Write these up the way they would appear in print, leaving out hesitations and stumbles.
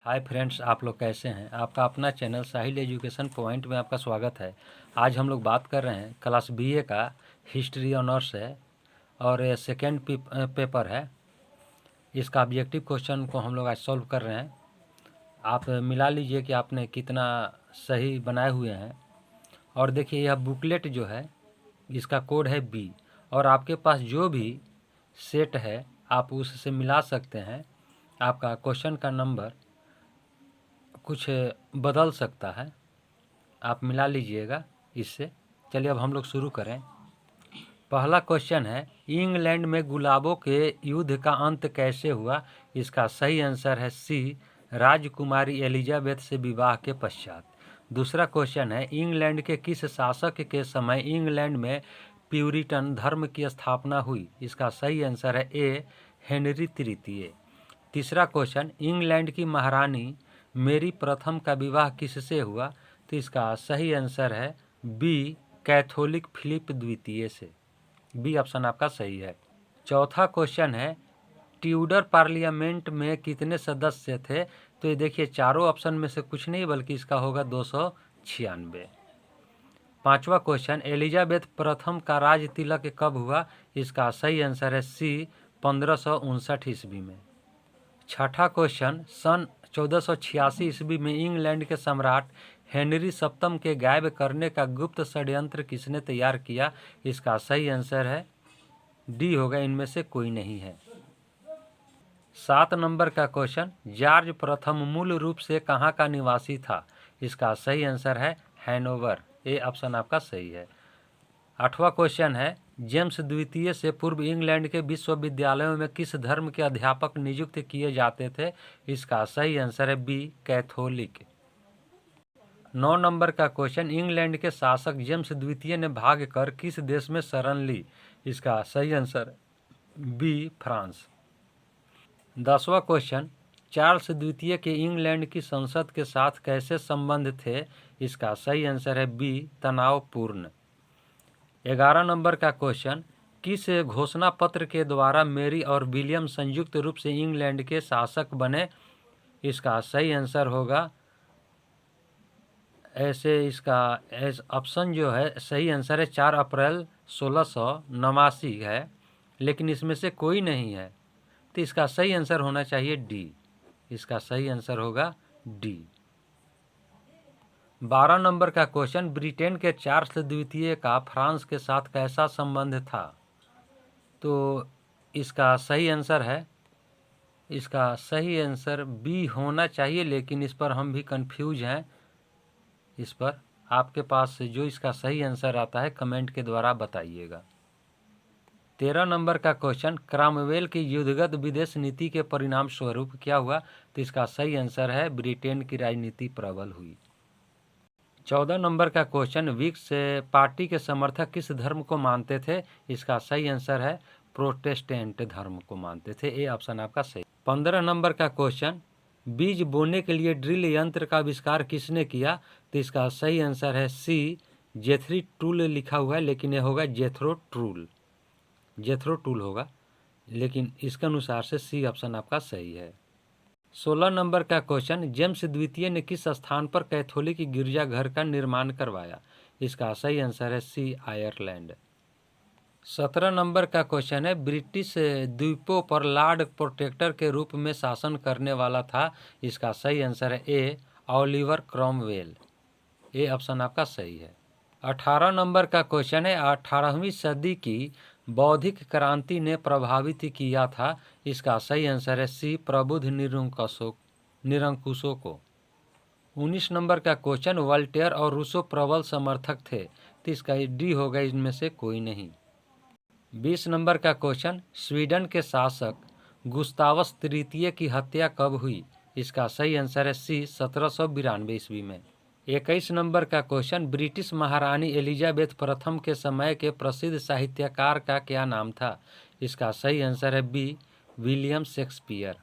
Hi friends, आप लोग कैसे हैं। आपका अपना चैनल साहिल एजुकेशन पॉइंट में आपका स्वागत है। आज हम लोग बात कर रहे हैं क्लास बीए का हिस्ट्री ऑनर्स है और ये सेकेंड पेपर है। इसका ऑब्जेक्टिव क्वेश्चन को हम लोग आज सॉल्व कर रहे हैं। आप मिला लीजिए कि आपने कितना सही बनाए हुए हैं। और देखिए, यह बुकलेट जो है इसका कोड है बी, और आपके पास जो भी सेट है आप उससे मिला सकते हैं। आपका क्वेश्चन का नंबर कुछ बदल सकता है, आप मिला लीजिएगा इससे। चलिए अब हम लोग शुरू करें। पहला क्वेश्चन है, इंग्लैंड में गुलाबों के युद्ध का अंत कैसे हुआ। इसका सही आंसर है सी, राजकुमारी एलिजाबेथ से विवाह के पश्चात। दूसरा क्वेश्चन है, इंग्लैंड के किस शासक के समय इंग्लैंड में प्यूरिटन धर्म की स्थापना हुई। इसका सही आंसर है ए, हेनरी तृतीय। तीसरा क्वेश्चन, इंग्लैंड की महारानी मेरी प्रथम का विवाह किससे हुआ। तो इसका सही आंसर है बी, कैथोलिक फिलिप द्वितीय से। बी ऑप्शन आपका सही है। चौथा क्वेश्चन है, ट्यूडर पार्लियामेंट में कितने सदस्य थे। तो ये देखिए, चारों ऑप्शन में से कुछ नहीं बल्कि इसका होगा 296। पांचवा क्वेश्चन, एलिजाबेथ प्रथम का राज तिलक कब हुआ। इसका सही आंसर है सी, 1559 ईस्वी में। छठा क्वेश्चन, सन 1486 ईस्वी में इंग्लैंड के सम्राट हेनरी सप्तम के गायब करने का गुप्त षड्यंत्र किसने तैयार किया। इसका सही आंसर है डी होगा, इनमें से कोई नहीं है। 7 नंबर का क्वेश्चन, जॉर्ज प्रथम मूल रूप से कहाँ का निवासी था। इसका सही आंसर है हैनोवर। ए ऑप्शन आपका सही है। 8वां क्वेश्चन है, जेम्स द्वितीय से पूर्व इंग्लैंड के विश्वविद्यालयों में किस धर्म के अध्यापक नियुक्त किए जाते थे। इसका सही आंसर है बी, कैथोलिक। 9 नंबर का क्वेश्चन, इंग्लैंड के शासक जेम्स द्वितीय ने भाग कर किस देश में शरण ली। इसका सही आंसर बी, फ्रांस। 10वां क्वेश्चन, चार्ल्स द्वितीय के इंग्लैंड की संसद के साथ कैसे संबंध थे। इसका सही आंसर है बी, तनावपूर्ण। 11 नंबर का क्वेश्चन, किस घोषणा पत्र के द्वारा मैरी और विलियम संयुक्त रूप से इंग्लैंड के शासक बने। इसका सही आंसर होगा ऐसे, इसका ऑप्शन जो है सही आंसर है 4 अप्रैल 1689 है, लेकिन इसमें से कोई नहीं है। तो इसका सही आंसर होना चाहिए डी। इसका सही आंसर होगा डी। 12 नंबर का क्वेश्चन, ब्रिटेन के चार्ल्स द्वितीय का फ्रांस के साथ कैसा संबंध था। तो इसका सही आंसर है, इसका सही आंसर बी होना चाहिए, लेकिन इस पर हम भी कंफ्यूज हैं। इस पर आपके पास जो इसका सही आंसर आता है कमेंट के द्वारा बताइएगा। 13 नंबर का क्वेश्चन, क्रामवेल की युद्धगत विदेश नीति के परिणाम स्वरूप क्या हुआ। तो इसका सही आंसर है ब्रिटेन की राजनीति प्रबल हुई। 14 नंबर का क्वेश्चन, विक्स पार्टी के समर्थक किस धर्म को मानते थे। इसका सही आंसर है प्रोटेस्टेंट धर्म को मानते थे। ए ऑप्शन आपका सही। 15 नंबर का क्वेश्चन, बीज बोने के लिए ड्रिल यंत्र का आविष्कार किसने किया। तो इसका सही आंसर है सी, जेथरी टूल लिखा हुआ है, लेकिन यह होगा जेथरो टूल। जेथरो टूल होगा, लेकिन इसके अनुसार से सी ऑप्शन आपका सही है। 16 नंबर का क्वेश्चन, जेम्स द्वितीय ने किस स्थान पर कैथोलिक गिरजाघर का निर्माण करवाया। इसका सही आंसर है सी, आयरलैंड। 17 नंबर का क्वेश्चन है, ब्रिटिश द्वीपों पर लॉर्ड प्रोटेक्टर के रूप में शासन करने वाला था। इसका सही आंसर है ए, ओलिवर क्रॉमवेल। ए ऑप्शन आपका सही है। 18 नंबर का क्वेश्चन है, 18वीं सदी की बौद्धिक क्रांति ने प्रभावित किया था। इसका सही आंसर है सी, प्रबुद्ध निरंकुशों को। 19 नंबर का क्वेश्चन, वोल्टेयर और रूसो प्रबल समर्थक थे। तो इसका डी होगा, इनमें से कोई नहीं। 20 नंबर का क्वेश्चन, स्वीडन के शासक गुस्तावस तृतीय की हत्या कब हुई। इसका सही आंसर है सी, 1792 ईस्वी में। 21 नंबर का क्वेश्चन, ब्रिटिश महारानी एलिजाबेथ प्रथम के समय के प्रसिद्ध साहित्यकार का क्या नाम था। इसका सही आंसर है बी, विलियम शेक्सपियर।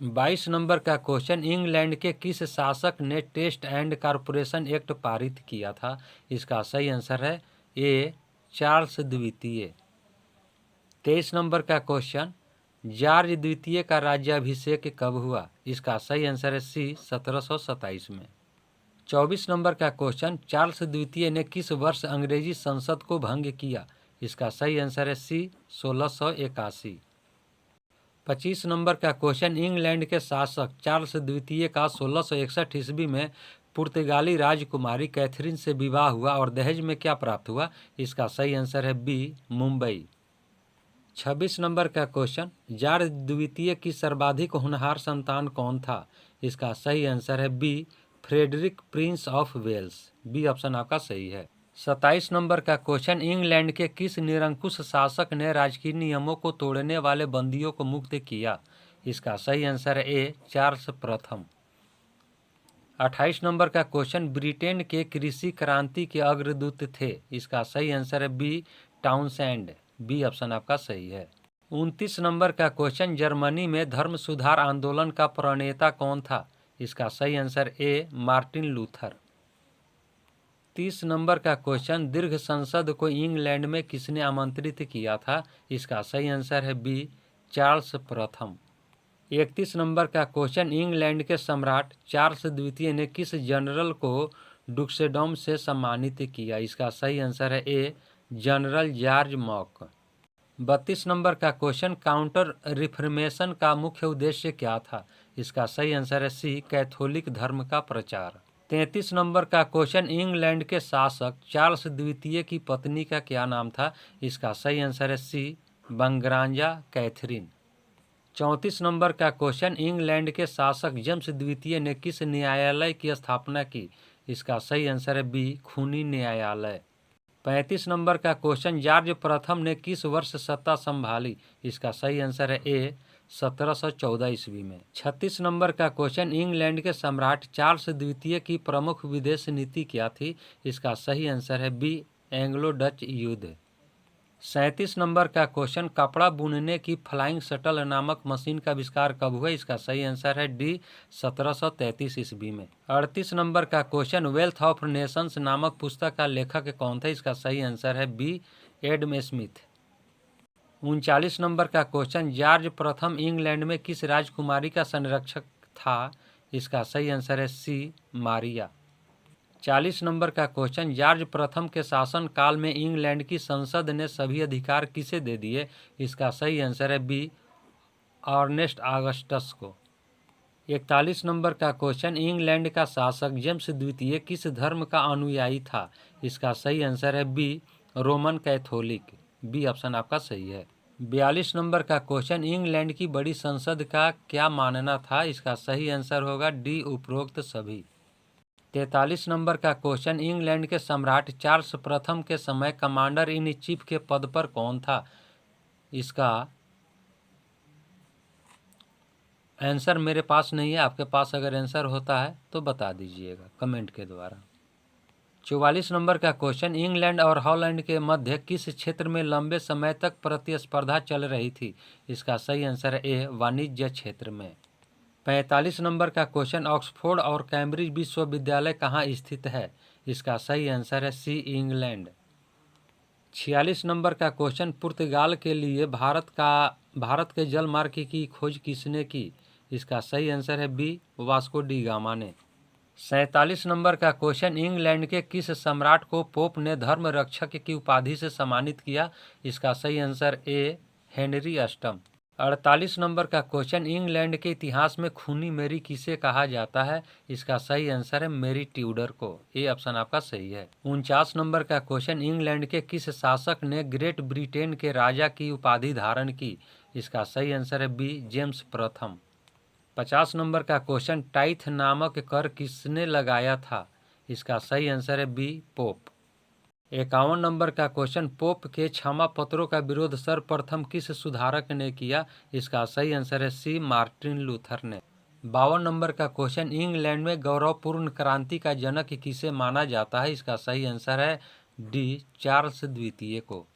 22 नंबर का क्वेश्चन, इंग्लैंड के किस शासक ने टेस्ट एंड कॉरपोरेशन एक्ट पारित किया था। इसका सही आंसर है ए, चार्ल्स द्वितीय। 23 नंबर का क्वेश्चन, जॉर्ज द्वितीय का राज्याभिषेक कब हुआ? इसका सही आंसर है सी 1727 में। 24 नंबर का क्वेश्चन, चार्ल्स द्वितीय ने किस वर्ष अंग्रेजी संसद को भंग किया? इसका सही आंसर है सी 1681। 25 नंबर का क्वेश्चन, इंग्लैंड के शासक चार्ल्स द्वितीय का 1661 ईस्वी में पुर्तगाली राजकुमारी कैथरीन से विवाह हुआ और दहेज में क्या प्राप्त हुआ? इसका सही आंसर है बी मुंबई। 26 नंबर का क्वेश्चन, जॉर्ज द्वितीय की सर्वाधिक होनहार संतान कौन था? इसका सही आंसर है B Frederick prince of Wales. B option आपका सही है। 27 नंबर का क्वेश्चन, इंग्लैंड के किस निरंकुश शासक ने राजकीय नियमों को तोड़ने वाले बंदियों को मुक्त किया? इसका सही आंसर है ए चार्ल्स प्रथम। 28 नंबर का क्वेश्चन, ब्रिटेन के कृषि क्रांति के अग्रदूत थे? इसका सही आंसर है बी टाउनसेंड। बी ऑप्शन आपका सही है। 29 नंबर का क्वेश्चन, जर्मनी में धर्म सुधार आंदोलन का प्रणेता कौन था? इसका सही answer A Martin Luther. 30 number का क्वेश्चन, दीर्घ संसद को इंग्लैंड में किसने आमंत्रित किया था? इसका सही आंसर है बी चार्ल्स प्रथम। 31 नंबर का क्वेश्चन, इंग्लैंड के सम्राट चार्ल्स द्वितीय ने किस जनरल को डुक्सेडम से सम्मानित किया? इसका सही आंसर है a general George mock. 32 number का क्वेश्चन, काउंटर रिफॉर्मेशन का मुख्य उद्देश्य क्या था? इसका सही आंसर है सी कैथोलिक धर्म का प्रचार। 33 नंबर का क्वेश्चन, इंग्लैंड के शासक चार्ल्स द्वितीय की पत्नी का क्या नाम था? इसका सही आंसर है सी बंगरांजा कैथरीन। 34 नंबर का क्वेश्चन, इंग्लैंड के शासक जेम्स द्वितीय ने किस न्यायालय की स्थापना की? इसका सही आंसर है बी खूनी न्यायालय। 35 नंबर का क्वेश्चन, जॉर्ज प्रथम ने किस वर्ष सत्ता संभाली? इसका सही आंसर है ए 1714 ईस्वी में। 36 नंबर का क्वेश्चन, इंग्लैंड के सम्राट चार्ल्स द्वितीय की प्रमुख विदेश नीति क्या थी? इसका सही आंसर है बी एंग्लो डच युद्ध। 37 नंबर का क्वेश्चन, कपड़ा बुनने की फ्लाइंग शटल नामक मशीन का आविष्कार कब हुआ? इसका सही आंसर है डी 1733 ईस्वी में। 38 नंबर का क्वेश्चन, वेल्थ ऑफ नेशंस नामक पुस्तक का लेखक कौन था? इसका सही आंसर है बी एडम स्मिथ। 39 नंबर का क्वेश्चन, जॉर्ज प्रथम इंग्लैंड में किस राजकुमारी का संरक्षक था? इसका सही आंसर है सी मारिया। 40 नंबर का क्वेश्चन, जॉर्ज प्रथम के शासन काल में इंग्लैंड की संसद ने सभी अधिकार किसे दे दिए? इसका सही आंसर है बी अर्नेस्ट ऑगस्टस को। 41 नंबर का क्वेश्चन, इंग्लैंड का शासक जेम्स द्वितीय किस धर्म का अनुयायी था? इसका सही आंसर है B Roman Catholic. B option आपका सही है। 42 नंबर का क्वेश्चन, इंग्लैंड की बड़ी संसद का क्या मानना था? इसका सही आंसर होगा डी उपरोक्त सभी। 43 नंबर का क्वेश्चन, इंग्लैंड के सम्राट चार्ल्स प्रथम के समय कमांडर इन चीफ के पद पर कौन था? इसका आंसर मेरे पास नहीं है, आपके पास अगर आंसर होता है तो बता दीजिएगा कमेंट के द्वारा। 44 नंबर का क्वेश्चन, इंग्लैंड और हॉलैंड के मध्य किस क्षेत्र में लंबे समय तक प्रतिस्पर्धा चल रही थी? इसका सही आंसर है ए वाणिज्य क्षेत्र में। 45 नंबर का क्वेश्चन, ऑक्सफोर्ड और कैम्ब्रिज विश्वविद्यालय कहाँ स्थित है? इसका सही आंसर है सी इंग्लैंड। 46 नंबर का क्वेश्चन, पुर्तगाल के लिए भारत के जल मार्ग की खोज किसने की? इसका सही आंसर है बी वास्को डी गामा ने। 47 नंबर का क्वेश्चन, इंग्लैंड के किस सम्राट को पोप ने धर्म रक्षक की उपाधि से सम्मानित किया? इसका सही आंसर ए हेनरी अष्टम। 48 नंबर का क्वेश्चन, इंग्लैंड के इतिहास में खूनी मैरी किसे कहा जाता है? इसका सही आंसर है मैरी ट्यूडर को। ये ऑप्शन आपका सही है। 49 नंबर का क्वेश्चन, इंग्लैंड के किस शासक ने ग्रेट ब्रिटेन के राजा की उपाधि धारण की? इसका सही आंसर है बी जेम्स प्रथम। 50 नंबर का क्वेश्चन, टाइथ नामक कर किसने लगाया था? इसका सही आंसर है बी पोप। 51 नंबर का क्वेश्चन, पोप के क्षमा पत्रों का विरोध सर्वप्रथम किस सुधारक ने किया? इसका सही आंसर है सी मार्टिन लूथर ने। 52 नंबर का क्वेश्चन, इंग्लैंड में गौरवपूर्ण क्रांति का जनक किसे माना जाता है? इसका सही आंसर है डी चार्ल्स द्वितीय को।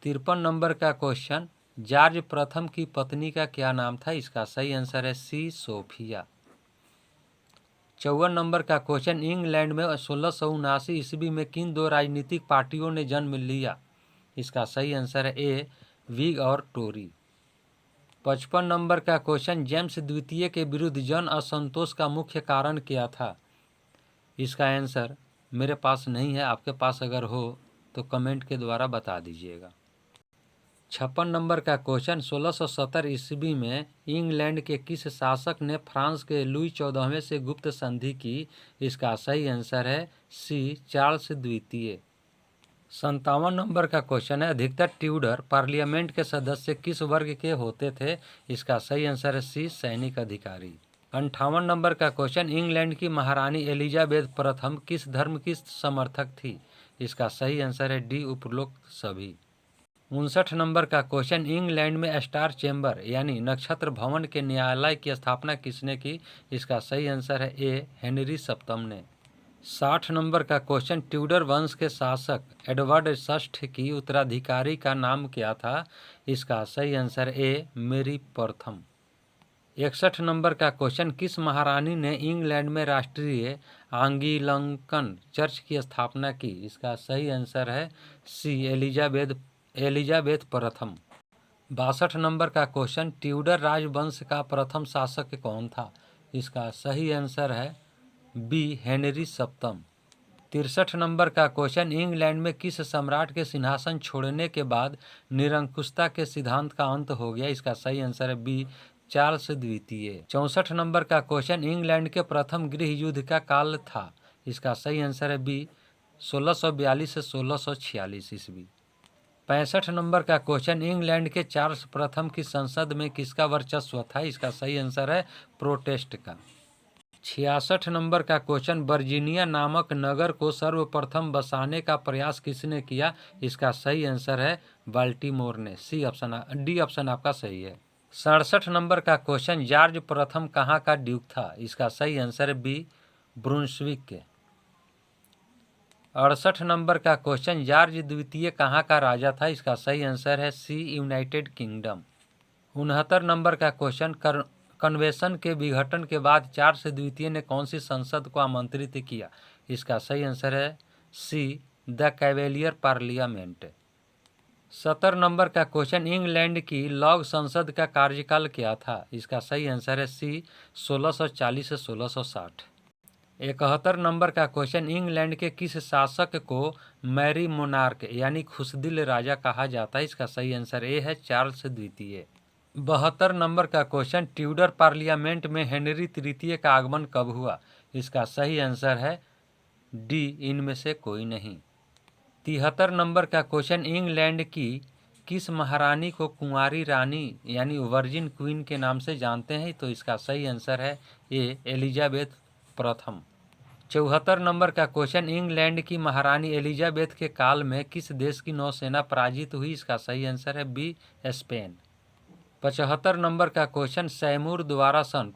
53 नंबर का क्वेश्चन, जॉर्ज प्रथम की पत्नी का क्या नाम था? इसका सही आंसर है सी सोफिया। 54 नंबर का क्वेश्चन, इंग्लैंड में 1679 ईस्वी में किन दो राजनीतिक पार्टियों ने जन्म लिया? इसका सही आंसर है ए व्हिग और टोरी। 55 नंबर का क्वेश्चन, जेम्स द्वितीय के विरुद्ध जन असंतोष का मुख्य कारण क्या था? इसका आंसर मेरे पास नहीं है, आपके पास अगर हो तो कमेंट के द्वारा बता दीजिएगा। 56 नंबर का क्वेश्चन, 1670 ईस्वी में इंग्लैंड के किस शासक ने फ्रांस के लुई 14वें से गुप्त संधि की? इसका सही आंसर है सी, चार्ल्स द्वितीय। 57 नंबर का क्वेश्चन है, अधिकतर ट्यूडर पार्लियामेंट के सदस्य किस वर्ग के होते थे? इसका सही आंसर है सी, सैनिक अधिकारी। 58 नंबर का क्वेश्चन, इंग्लैंड की महारानी एलिजाबेथ प्रथम किस धर्म की समर्थक थी? इसका सही आंसर है डी, उपरोक्त सभी। 59 नंबर का क्वेश्चन, इंग्लैंड में स्टार चैम्बर यानी नक्षत्र भवन के न्यायालय की स्थापना किसने की? इसका सही आंसर है ए, हेनरी सप्तम ने। 60 नंबर का क्वेश्चन, ट्यूडर वंश के शासक एडवर्ड षष्ठ की उत्तराधिकारी का नाम क्या था? इसका सही आंसर ए, मेरी प्रथम। 61 नंबर का क्वेश्चन, किस महारानी ने इंग्लैंड में राष्ट्रीय एंग्लिकन चर्च की स्थापना की? इसका सही आंसर है सी, एलिजाबेथ प्रथम। 62 नंबर का क्वेश्चन, ट्यूडर राजवंश का प्रथम शासक कौन था? इसका सही आंसर है बी, हेनरी सप्तम। 63 नंबर का क्वेश्चन, इंग्लैंड में किस सम्राट के सिंहासन छोड़ने के बाद निरंकुशता के सिद्धांत का अंत हो गया? इसका सही आंसर है बी, चार्ल्स द्वितीय। 64 नंबर का क्वेश्चन, इंग्लैंड के प्रथम गृह युद्ध का काल था? इसका सही आंसर है बी, 1642 से 1646 ईस्वी। 65 नंबर का क्वेश्चन, इंग्लैंड के चार्ल्स प्रथम की संसद में किसका वर्चस्व था? इसका सही आंसर है प्रोटेस्ट का। 66 नंबर का क्वेश्चन, वर्जीनिया नामक नगर को सर्वप्रथम बसाने का प्रयास किसने किया? इसका सही आंसर है बाल्टीमोर ने। सी ऑप्शन, डी ऑप्शन आपका सही है। 67 नंबर का क्वेश्चन, जॉर्ज प्रथम कहाँ का ड्यूक था? इसका सही आंसर है बी, ब्रुंसविक के। 68 नंबर का क्वेश्चन, जॉर्ज द्वितीय कहाँ का राजा था? इसका सही आंसर है सी, यूनाइटेड किंगडम। 69 नंबर का क्वेश्चन, कन्वेंशन के विघटन के बाद चार्ल्स द्वितीय ने कौन सी संसद को आमंत्रित किया? इसका सही आंसर है सी, द कैवेलियर पार्लियामेंट। 70 नंबर का क्वेश्चन, इंग्लैंड की लॉग संसद का कार्यकाल क्या था? इसका सही आंसर है सी, 1640 से 1660। 71 नंबर का क्वेश्चन, इंग्लैंड के किस शासक को मैरी मोनार्क यानी खुशदिल राजा कहा जाता है? इसका सही आंसर ए है, चार्ल्स द्वितीय। 72 नंबर का क्वेश्चन, ट्यूडर पार्लियामेंट में हेनरी तृतीय का आगमन कब हुआ? इसका सही आंसर है डी, इनमें से कोई नहीं। 73 नंबर का क्वेश्चन, इंग्लैंड की किस महारानी को कुंवारी रानी यानी वर्जिन क्वीन के नाम से जानते हैं? तो इसका सही आंसर है ए, एलिजाबेथ प्रथम। 74 नंबर का क्वेश्चन, इंग्लैंड की महारानी एलिजाबेथ के काल में किस देश की नौसेना पराजित हुई? इसका सही आंसर है बी, स्पेन। 75 नंबर का क्वेश्चन, सैमूर द्वारा सन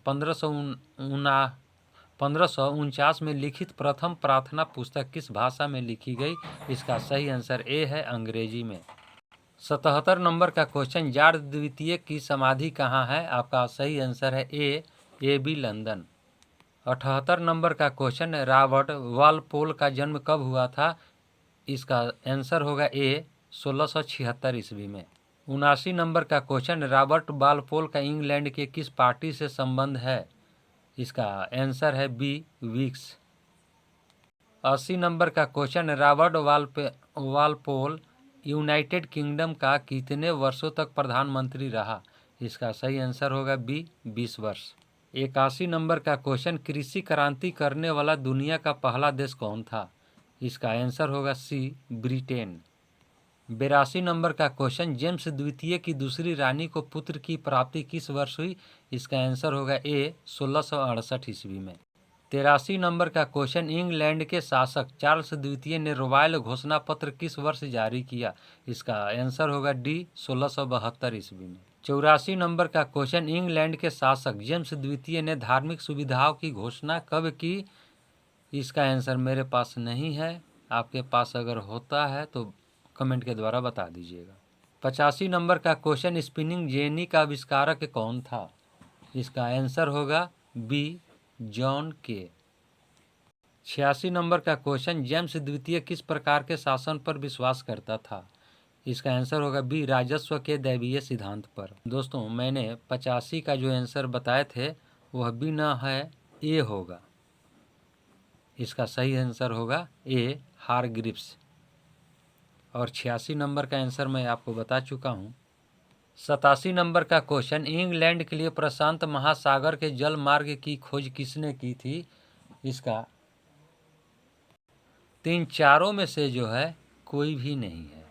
1549 में लिखित प्रथम प्रार्थना पुस्तक किस भाषा में लिखी गई? इसका सही आंसर ए है, अंग्रेजी में। 77 नंबर का क्वेश्चन, जॉर्ज द्वितीय की समाधि कहाँ है? आपका सही आंसर है ए बी, लंदन। 78 नंबर का क्वेश्चन, रॉबर्ट वालपोल का जन्म कब हुआ था? इसका आंसर होगा ए, 1676 ईस्वी में। 79 नंबर का क्वेश्चन, रॉबर्ट वालपोल का इंग्लैंड के किस पार्टी से संबंध है? इसका आंसर है बी, विक्स। 80 नंबर का question, Robert Walpole United kingdom का कितने वर्षों तक प्रधानमंत्री रहा? इसका सही आंसर होगा बी, 20 वर्ष। 81 नंबर का क्वेश्चन, कृषि क्रांति करने वाला दुनिया का पहला देश कौन था? इसका आंसर होगा सी, ब्रिटेन। 82 नंबर का क्वेश्चन, जेम्स द्वितीय की दूसरी रानी को पुत्र की प्राप्ति किस वर्ष हुई? इसका आंसर होगा ए, 1668 ईस्वी में। 83 नंबर का क्वेश्चन, इंग्लैंड के शासक चार्ल्स द्वितीय ने रॉयल घोषणा पत्र किस वर्ष जारी किया? इसका आंसर होगा डी, 1672 ईस्वी में। 84 नंबर का क्वेश्चन, इंग्लैंड के शासक जेम्स द्वितीय ने धार्मिक सुविधाओं की घोषणा कब की? इसका आंसर मेरे पास नहीं है, आपके पास अगर होता है तो कमेंट के द्वारा बता दीजिएगा। 85 नंबर का क्वेश्चन, स्पिनिंग जेनी का आविष्कारक कौन था? इसका आंसर होगा बी, जॉन के। 86 नंबर का क्वेश्चन, जेम्स द्वितीय किस प्रकार के शासन पर विश्वास करता था? इसका आंसर होगा बी, राजस्व के दैवीय सिद्धांत पर। दोस्तों मैंने 85 का जो आंसर बताए थे वह बी न है, ए होगा। इसका सही आंसर होगा ए, हारग्रीव्स। और 86 नंबर का आंसर मैं आपको बता चुका हूँ। 87 नंबर का क्वेश्चन, इंग्लैंड के लिए प्रशांत महासागर के जल मार्ग की खोज किसने की थी? इसका तीन चारों में से जो है कोई भी नहीं है।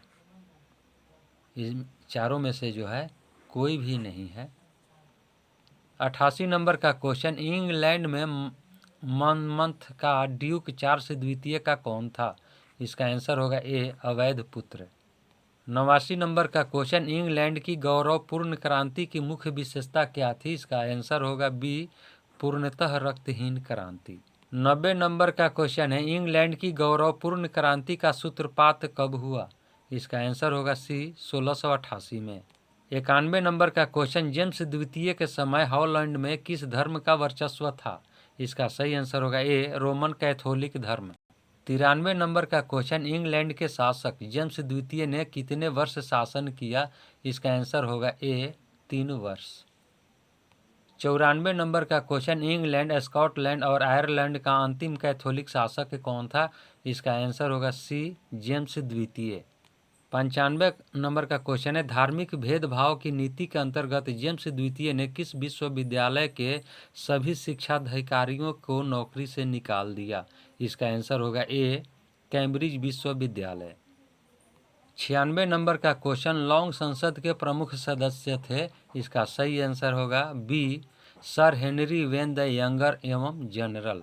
इन चारों में से जो है कोई भी नहीं है। 88 नंबर का क्वेश्चन, इंग्लैंड में मनमंथ का ड्यूक चार्ल्स द्वितीय का कौन था? इसका आंसर होगा ए, अवैध पुत्र। 89 नंबर का क्वेश्चन, इंग्लैंड की गौरवपूर्ण क्रांति की मुख्य विशेषता क्या थी? इसका आंसर होगा बी, पूर्णतः रक्तहीन क्रांति। 90 नंबर का क्वेश्चन है, इंग्लैंड की गौरवपूर्ण क्रांति का सूत्रपात कब हुआ? इसका आंसर होगा सी, 1688 में। 91 नंबर का क्वेश्चन, जेम्स द्वितीय के समय हॉलैंड में किस धर्म का वर्चस्व था? इसका सही आंसर होगा ए, रोमन कैथोलिक धर्म। 93 नंबर का क्वेश्चन, इंग्लैंड के शासक जेम्स द्वितीय ने कितने वर्ष शासन किया? इसका आंसर होगा ए, 3 वर्ष। 94 नंबर का क्वेश्चन, इंग्लैंड, स्कॉटलैंड और आयरलैंड का अंतिम कैथोलिक शासक कौन था? इसका आंसर होगा सी, जेम्स द्वितीय। 95 नंबर का क्वेश्चन है, धार्मिक भेदभाव की नीति के अंतर्गत जेम्स द्वितीय ने किस विश्वविद्यालय के सभी शिक्षाधिकारियों को नौकरी से निकाल दिया? इसका आंसर होगा ए, कैम्ब्रिज विश्वविद्यालय। 96 नंबर का क्वेश्चन, लॉन्ग संसद के प्रमुख सदस्य थे? इसका सही आंसर होगा B, sir Henry Vane the younger एवं जनरल।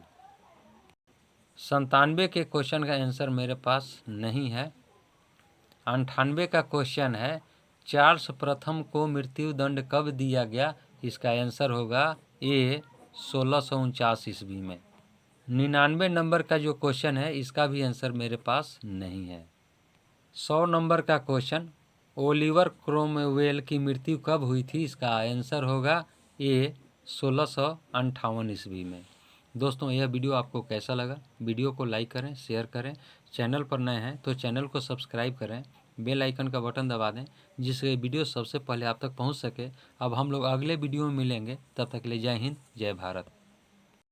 97 के क्वेश्चन का आंसर मेरे पास नहीं है। 98 का क्वेश्चन है, चार्ल्स प्रथम को मृत्युदंड कब दिया गया? इसका आंसर होगा ए, 1649 ईस्वी में। 99 नंबर का जो क्वेश्चन है इसका भी आंसर मेरे पास नहीं है। 100 नंबर का क्वेश्चन, ओलिवर क्रोमवेल की मृत्यु कब हुई थी? इसका आंसर होगा ए, 1658 ईस्वी में। दोस्तों यह वीडियो आपको कैसा लगा? वीडियो को लाइक करें, शेयर करें। चैनल पर नए हैं तो चैनल को सब्सक्राइब करें, बेल आइकन का बटन दबा दें जिससे वीडियो सबसे पहले आप तक पहुंच सके। अब हम लोग अगले वीडियो में मिलेंगे, तब तक के लिए जय हिंद, जय भारत।